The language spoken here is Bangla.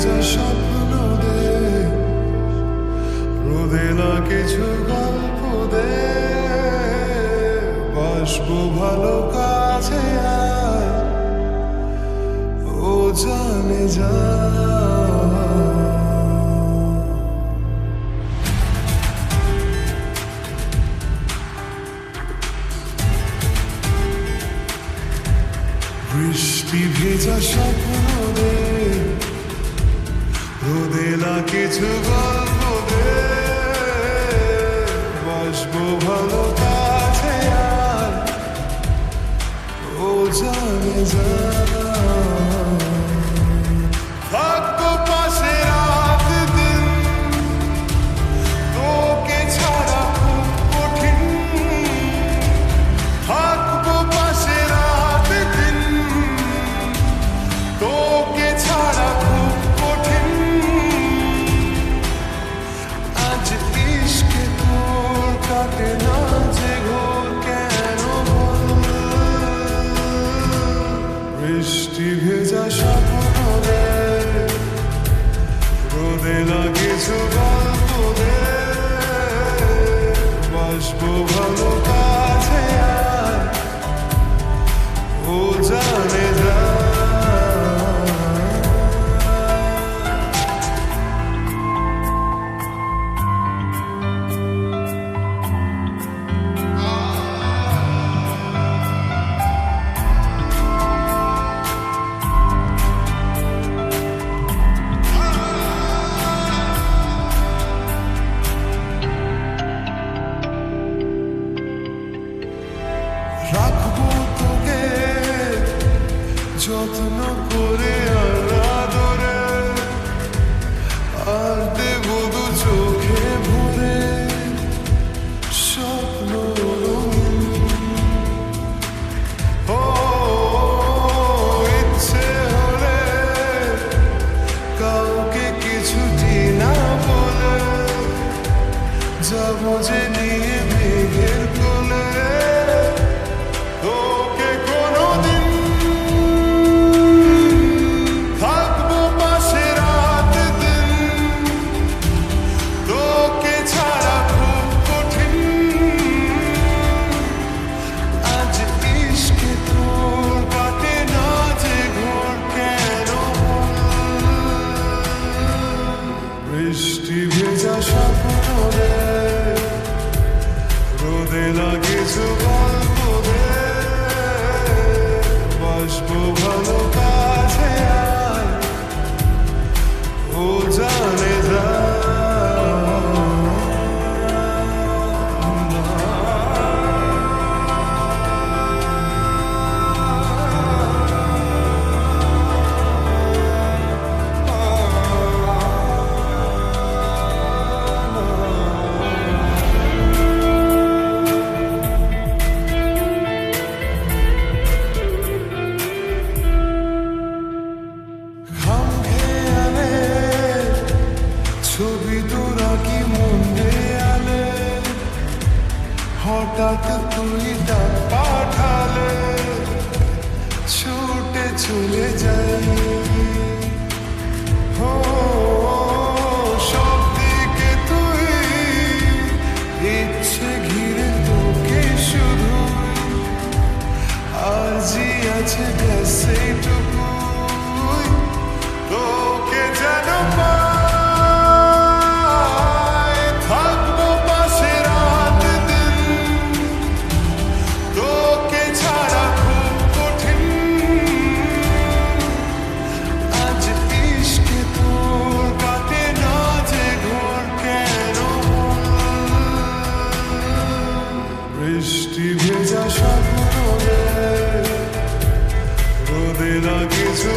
ভেজা স্বপ্ন দে, রোদে না কিছু গল্প দে, বাসবো ভালো কাছে আয়, ও জানে যা। বৃষ্টি ভেজা স্বপ্ন দে, রোদে না কিছু গল্প দে, বাসবো ভালো কাছে আর, ও জানে যা। থাকবো পাশে রাত দিন, তোকে ছাড়া খুব কঠিন। থাকবো পাশে রাত দিন, তোকে ছাড়া খুব কঠিন। আজ ইশকে তোর কাটে না যে ঘোর, কেন বল? বৃষ্টি ভেজা স্বপ্ন দে, রোদে না কিছু গল্প দে, বাসবো ভালো কাছে আয়, ও জানে যা। রাখবো তোকে যত্ন করে আর আদরে, আর দেবো দু চোখে ভরে স্বপ্ন রঙিন। ও ইচ্ছে হলে কাউকে কিছুটি না বলে, যাবো যে নিয়ে মেঘের কোলে। তোকে কোনোদিন থাকবো পাশে রাত দিন, তোকে ছাড়া খুব কঠিন। আজ ইশকে তোর কাটে না যে ঘোর, কেন? বৃষ্টি ভেজা স্বপ্ন দে, রোদে না কিছু গল্প দে, বাসবো ভালো কাছে আয়, ও জানে যা। ছবি তোরা কি মন দেয়ালে, হঠাৎ তুই ডাক পাঠালে, ছুটে চলে যাই। ও সব দিকে তুই, ইচ্ছে ঘিরে তোকে শুধু, আর জি আছে ব্যাস এইটুকুই, তোকে যেন বৃষ্টি ভেজা স্বপ্ন দে, রোদে না কিছু